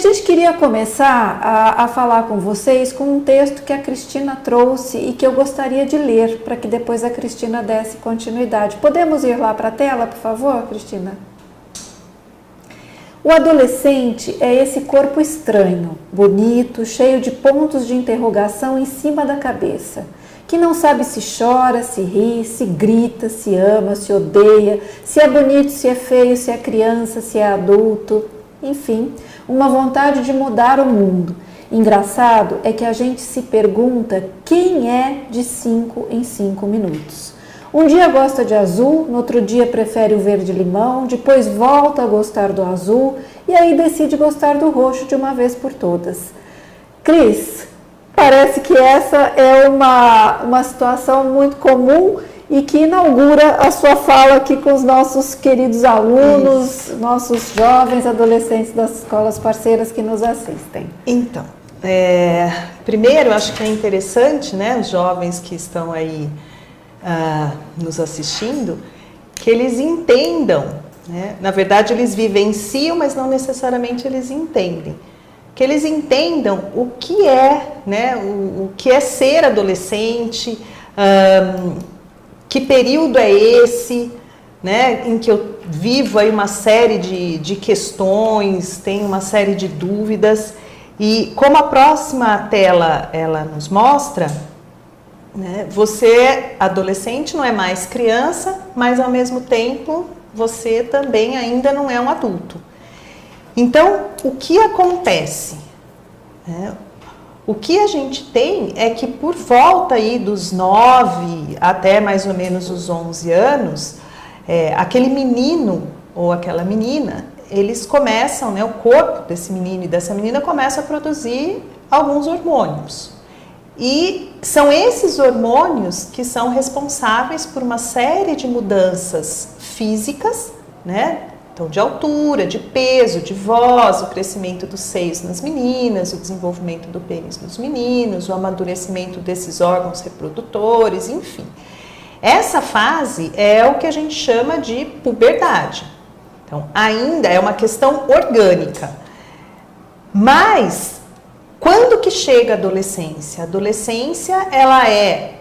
gente queria começar a falar com vocês com um texto que a Cristina trouxe e que eu gostaria de ler, para que depois a Cristina desse continuidade. Podemos ir lá para a tela, por favor, Cristina? O adolescente é esse corpo estranho, bonito, cheio de pontos de interrogação em cima da cabeça, que não sabe se chora, se ri, se grita, se ama, se odeia, se é bonito, se é feio, se é criança, se é adulto, enfim, uma vontade de mudar o mundo. Engraçado é que a gente se pergunta quem é de 5 em 5 minutos. Um dia gosta de azul, no outro dia prefere o verde-limão, depois volta a gostar do azul e aí decide gostar do roxo de uma vez por todas. Cris, parece que essa é uma situação muito comum e que inaugura a sua fala aqui com os nossos queridos alunos, nossos jovens adolescentes das escolas parceiras que nos assistem. Então, primeiro acho que é interessante, né, os jovens que estão aí nos assistindo, que eles entendam, né? Na verdade eles vivenciam, mas não necessariamente eles entendem. Que eles entendam o que é, né, o que é ser adolescente, que período é esse, né, em que eu vivo aí uma série de questões, tenho uma série de dúvidas, e como a próxima tela ela nos mostra, né, você, adolescente, não é mais criança, mas ao mesmo tempo você também ainda não é um adulto. Então, o que acontece? O que a gente tem é que por volta aí dos 9 até mais ou menos os 11 anos, aquele menino ou aquela menina, eles começam, né, o corpo desse menino e dessa menina começa a produzir alguns hormônios. E são esses hormônios que são responsáveis por uma série de mudanças físicas, né? Então, de altura, de peso, de voz, o crescimento dos seios nas meninas, o desenvolvimento do pênis nos meninos, o amadurecimento desses órgãos reprodutores, enfim. Essa fase é o que a gente chama de puberdade. Então, ainda é uma questão orgânica. Mas, quando que chega a adolescência? A adolescência, ela é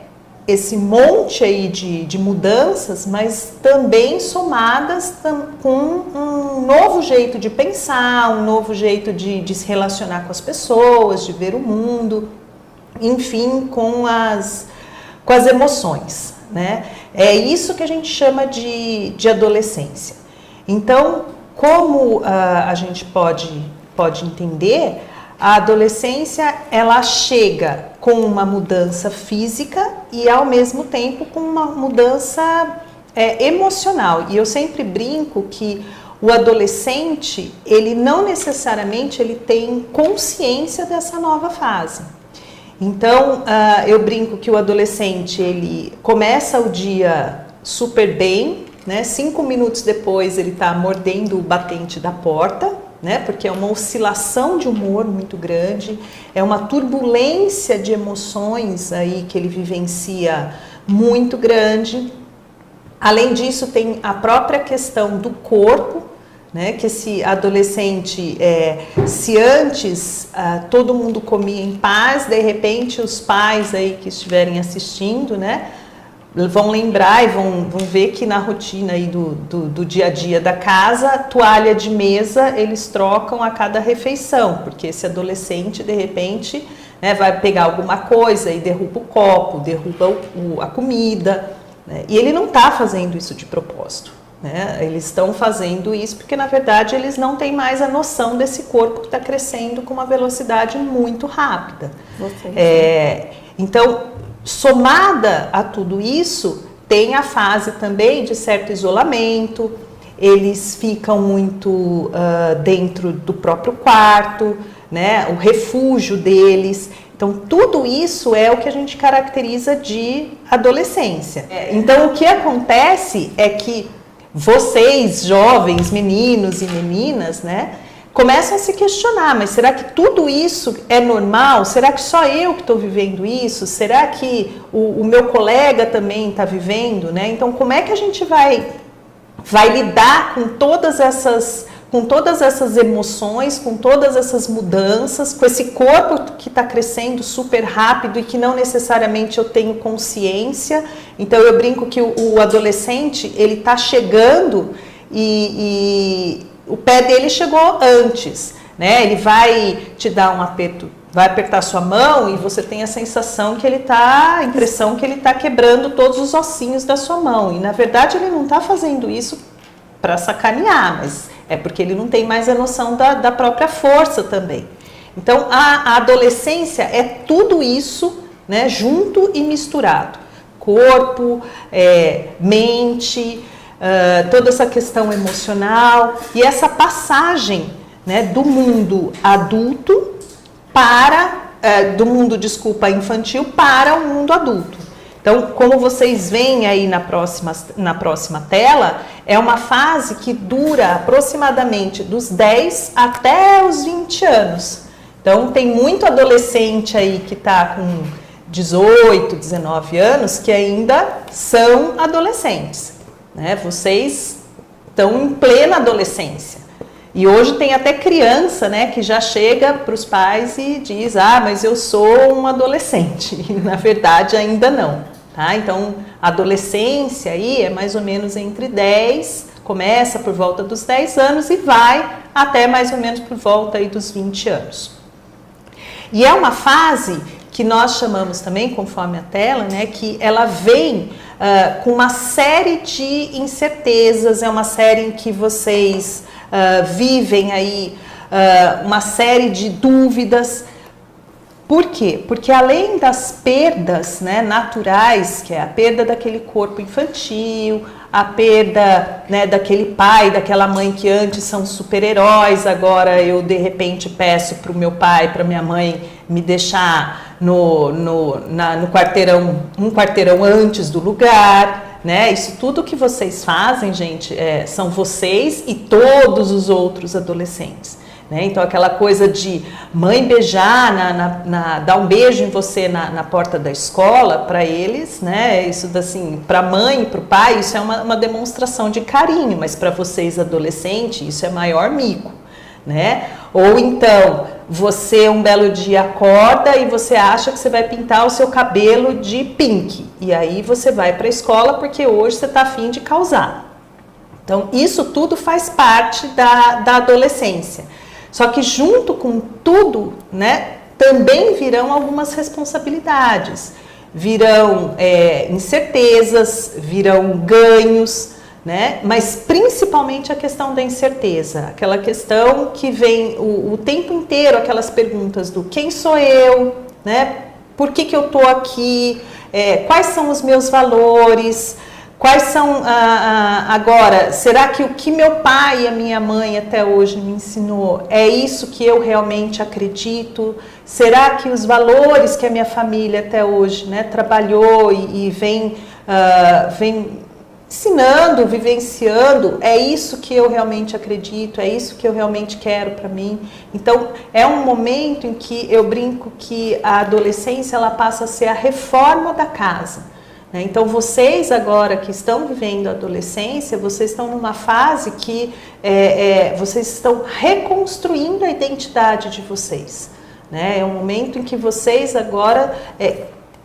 esse monte aí de mudanças, mas também somadas com um novo jeito de pensar, um novo jeito de se relacionar com as pessoas, de ver o mundo, enfim, com as emoções, né? É isso que a gente chama de adolescência. Então, como a gente pode entender, a adolescência, ela chega com uma mudança física e, ao mesmo tempo, com uma mudança emocional. E eu sempre brinco que o adolescente, ele não necessariamente ele tem consciência dessa nova fase. Então, eu brinco que o adolescente, ele começa o dia super bem, né? 5 minutos depois ele está mordendo o batente da porta, né? Porque é uma oscilação de humor muito grande, é uma turbulência de emoções aí que ele vivencia muito grande. Além disso, tem a própria questão do corpo, né? Que esse adolescente, se antes todo mundo comia em paz, de repente os pais aí que estiverem assistindo, né, vão lembrar e vão ver que na rotina aí do dia a dia da casa, a toalha de mesa eles trocam a cada refeição, porque esse adolescente, de repente, né, vai pegar alguma coisa e derruba o copo, derruba a comida, né, e ele não está fazendo isso de propósito, né, eles estão fazendo isso porque, na verdade, eles não têm mais a noção desse corpo que está crescendo com uma velocidade muito rápida. Então, somada a tudo isso, tem a fase também de certo isolamento, eles ficam muito dentro do próprio quarto, né, o refúgio deles. Então, tudo isso é o que a gente caracteriza de adolescência. Então, o que acontece é que vocês, jovens, meninos e meninas, né, começam a se questionar, mas será que tudo isso é normal? Será que só eu que estou vivendo isso? Será que o meu colega também está vivendo, né? Então, como é que a gente vai lidar com todas essas com todas essas emoções, com todas essas mudanças, com esse corpo que está crescendo super rápido e que não necessariamente eu tenho consciência. Então eu brinco que o adolescente, ele está chegando e o pé dele chegou antes, né? Ele vai te dar um aperto, vai apertar sua mão e você tem a sensação que a impressão que ele está quebrando todos os ossinhos da sua mão. E na verdade ele não está fazendo isso para sacanear, mas é porque ele não tem mais a noção da própria força também. Então, a adolescência é tudo isso, né, junto e misturado. Corpo, mente, toda essa questão emocional e essa passagem, né, do mundo adulto do mundo, infantil para o mundo adulto. Então, como vocês veem aí na próxima tela, é uma fase que dura aproximadamente dos 10 até os 20 anos. Então, tem muito adolescente aí que está com 18, 19 anos que ainda são adolescentes, né? Vocês estão em plena adolescência. E hoje tem até criança, né, que já chega para os pais e diz, mas eu sou um adolescente. E, na verdade, ainda não. Tá? Então, a adolescência aí é mais ou menos entre 10, começa por volta dos 10 anos e vai até mais ou menos por volta aí dos 20 anos. E é uma fase que nós chamamos também, conforme a tela, né, que ela vem com uma série de incertezas, é uma série em que vocês vivem aí uma série de dúvidas. Por quê? Porque além das perdas, né, naturais, que é a perda daquele corpo infantil, a perda, né, daquele pai, daquela mãe que antes são super-heróis, agora eu de repente peço para o meu pai, para minha mãe me deixar no quarteirão, um quarteirão antes do lugar, né? Isso tudo que vocês fazem, gente, são vocês e todos os outros adolescentes. Então, aquela coisa de mãe beijar, dar um beijo em você na porta da escola, para eles, né? Isso assim, para a mãe e para o pai, isso é uma demonstração de carinho, mas para vocês adolescentes, isso é maior mico, né? Ou então, você um belo dia acorda e você acha que você vai pintar o seu cabelo de pink, e aí você vai para a escola porque hoje você está a fim de causar. Então, isso tudo faz parte da adolescência. Só que junto com tudo, né, também virão algumas responsabilidades, virão incertezas, virão ganhos, né, mas principalmente a questão da incerteza, aquela questão que vem o tempo inteiro, aquelas perguntas do quem sou eu, né, por que eu estou aqui, quais são os meus valores. Quais são, agora, será que o que meu pai e a minha mãe até hoje me ensinou é isso que eu realmente acredito? Será que os valores que a minha família até hoje, né, trabalhou e vem ensinando, vivenciando, é isso que eu realmente acredito, é isso que eu realmente quero para mim? Então, é um momento em que eu brinco que a adolescência ela passa a ser a reforma da casa. Então, vocês agora que estão vivendo a adolescência, vocês estão numa fase que vocês estão reconstruindo a identidade de vocês. Né? É um momento em que vocês agora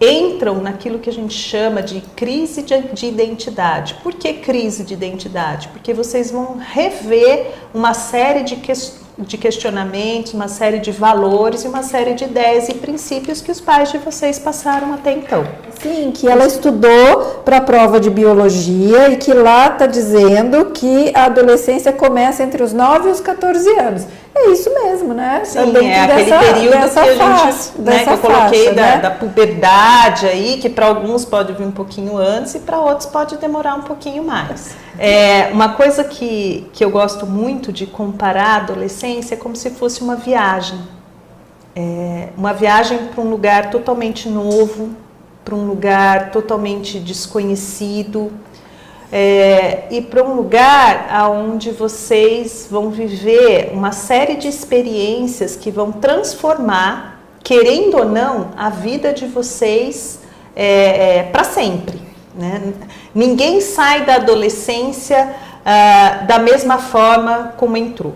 entram naquilo que a gente chama de crise de identidade. Por que crise de identidade? Porque vocês vão rever uma série de questionamentos, uma série de valores e uma série de ideias e princípios que os pais de vocês passaram até então. Sim, que ela estudou para a prova de biologia e que lá está dizendo que a adolescência começa entre os 9 e os 14 anos. É isso mesmo, né? Sim, aquele período que a gente, né, que eu coloquei da puberdade aí, que para alguns pode vir um pouquinho antes e para outros pode demorar um pouquinho mais. Uma coisa que eu gosto muito de comparar a adolescência é como se fosse uma viagem. Uma viagem para um lugar totalmente novo, para um lugar totalmente desconhecido, e para um lugar onde vocês vão viver uma série de experiências que vão transformar, querendo ou não, a vida de vocês para sempre. Né? Ninguém sai da adolescência da mesma forma como entrou.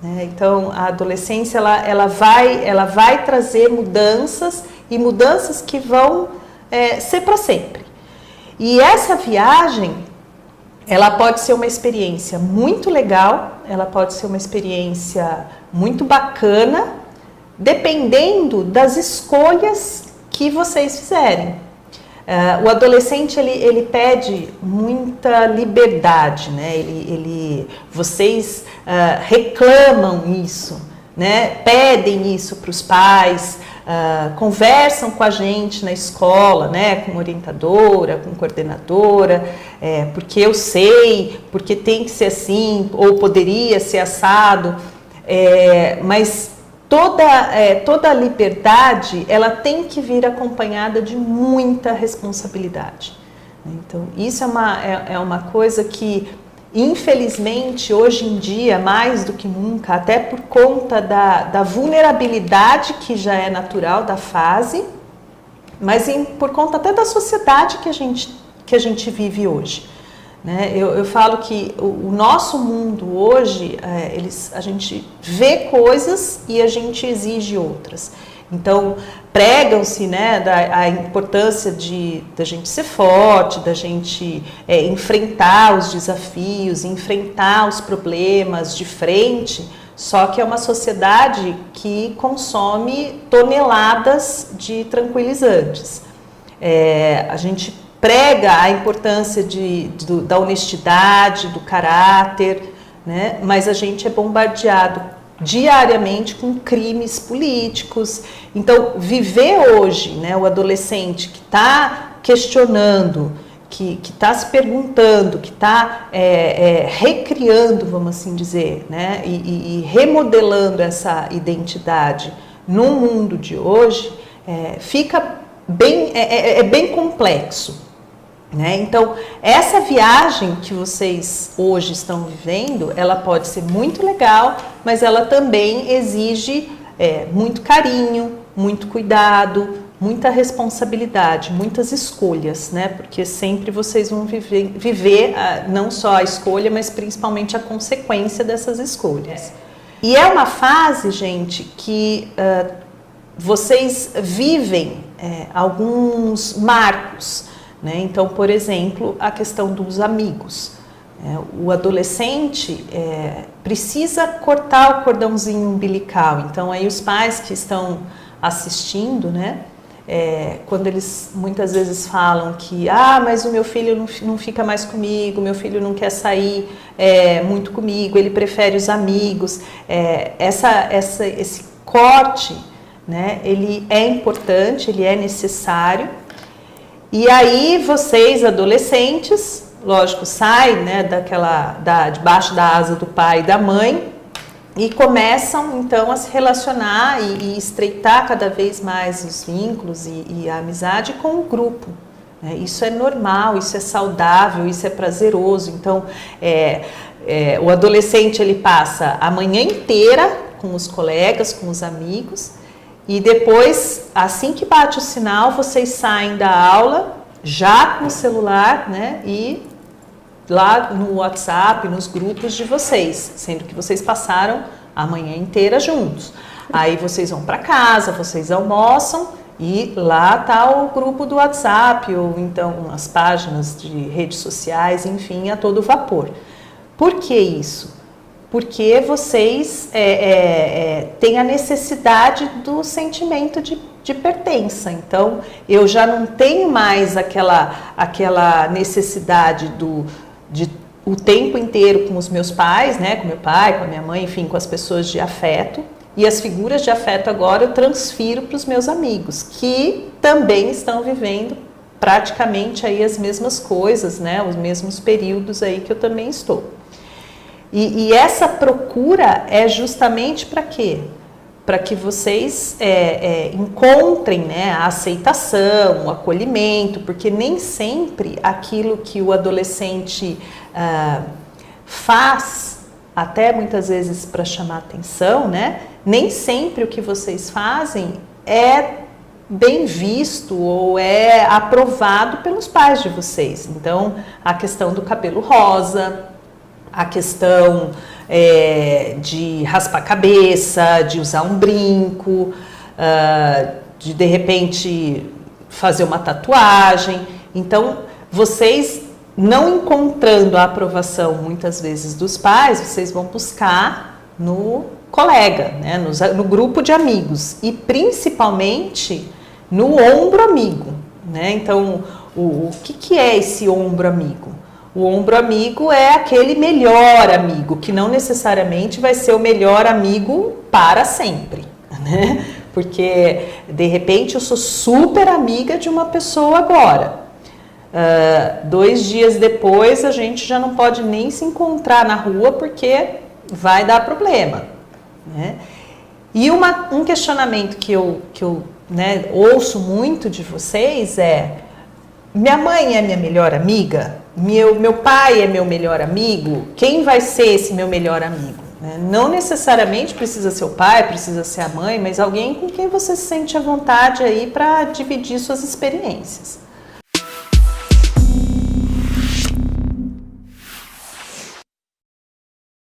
Né? Então, a adolescência ela vai trazer mudanças, e mudanças que vão ser para sempre. E essa viagem, ela pode ser uma experiência muito legal, ela pode ser uma experiência muito bacana, dependendo das escolhas que vocês fizerem. O adolescente ele pede muita liberdade, né? Vocês reclamam isso, né? Pedem isso para os pais, conversam com a gente na escola, né? Com orientadora, com coordenadora, porque eu sei, porque tem que ser assim, ou poderia ser assado, mas toda a liberdade, ela tem que vir acompanhada de muita responsabilidade. Então, isso é uma coisa que, infelizmente, hoje em dia, mais do que nunca, até por conta da vulnerabilidade que já é natural da fase, mas por conta até da sociedade que a gente vive hoje. Né? Eu falo que o nosso mundo hoje, a gente vê coisas e a gente exige outras. Então, pregam-se, né, a importância da gente ser forte, da gente enfrentar os desafios, enfrentar os problemas de frente, só que é uma sociedade que consome toneladas de tranquilizantes. A gente prega a importância da honestidade, do caráter, né? Mas a gente é bombardeado diariamente com crimes políticos. Então, viver hoje, né, o adolescente que está questionando, que está se perguntando, que está recriando, vamos assim dizer, né, e remodelando essa identidade no mundo de hoje, fica bem complexo. Né? Então, essa viagem que vocês hoje estão vivendo, ela pode ser muito legal, mas ela também exige muito carinho, muito cuidado, muita responsabilidade, muitas escolhas, né? Porque sempre vocês vão viver não só a escolha, mas principalmente a consequência dessas escolhas. E é uma fase, gente, que vocês vivem alguns marcos. Né? Então, por exemplo, a questão dos amigos. O adolescente precisa cortar o cordãozinho umbilical. Então, aí os pais que estão assistindo, né? Quando eles muitas vezes falam que mas o meu filho não fica mais comigo, meu filho não quer sair muito comigo, ele prefere os amigos. Esse corte, né? Ele é importante, ele é necessário. E aí vocês, adolescentes, lógico, saem, né, debaixo da asa do pai e da mãe e começam então a se relacionar e estreitar cada vez mais os vínculos e a amizade com o grupo. Né? Isso é normal, isso é saudável, isso é prazeroso. Então, o adolescente ele passa a manhã inteira com os colegas, com os amigos. E depois, assim que bate o sinal, vocês saem da aula, já com o celular, né? E lá no WhatsApp, nos grupos de vocês, sendo que vocês passaram a manhã inteira juntos. Aí vocês vão para casa, vocês almoçam e lá está o grupo do WhatsApp, ou então as páginas de redes sociais, enfim, a todo vapor. Por que isso? Porque vocês têm a necessidade do sentimento de pertença. Então, eu já não tenho mais aquela necessidade de o tempo inteiro com os meus pais, né, com meu pai, com a minha mãe, enfim, com as pessoas de afeto. E as figuras de afeto agora eu transfiro para os meus amigos, que também estão vivendo praticamente aí as mesmas coisas, né, os mesmos períodos aí que eu também estou. E essa procura é justamente para quê? Para que vocês encontrem, né, a aceitação, o acolhimento, porque nem sempre aquilo que o adolescente faz, até muitas vezes para chamar atenção, né, nem sempre o que vocês fazem é bem visto ou é aprovado pelos pais de vocês. Então, a questão do cabelo rosa, a questão de raspar a cabeça, de usar um brinco, de repente fazer uma tatuagem. Então, vocês não encontrando a aprovação muitas vezes dos pais, vocês vão buscar no colega, né? No grupo de amigos e principalmente no ombro amigo, né? Então, o que é esse ombro amigo? O ombro amigo é aquele melhor amigo, que não necessariamente vai ser o melhor amigo para sempre, né? Porque, de repente, eu sou super amiga de uma pessoa agora. 2 dias depois, a gente já não pode nem se encontrar na rua, porque vai dar problema, né? E um questionamento que eu né, ouço muito de vocês é: minha mãe é minha melhor amiga? Meu pai é meu melhor amigo? Quem vai ser esse meu melhor amigo? Não necessariamente precisa ser o pai, precisa ser a mãe, mas alguém com quem você se sente à vontade aí para dividir suas experiências.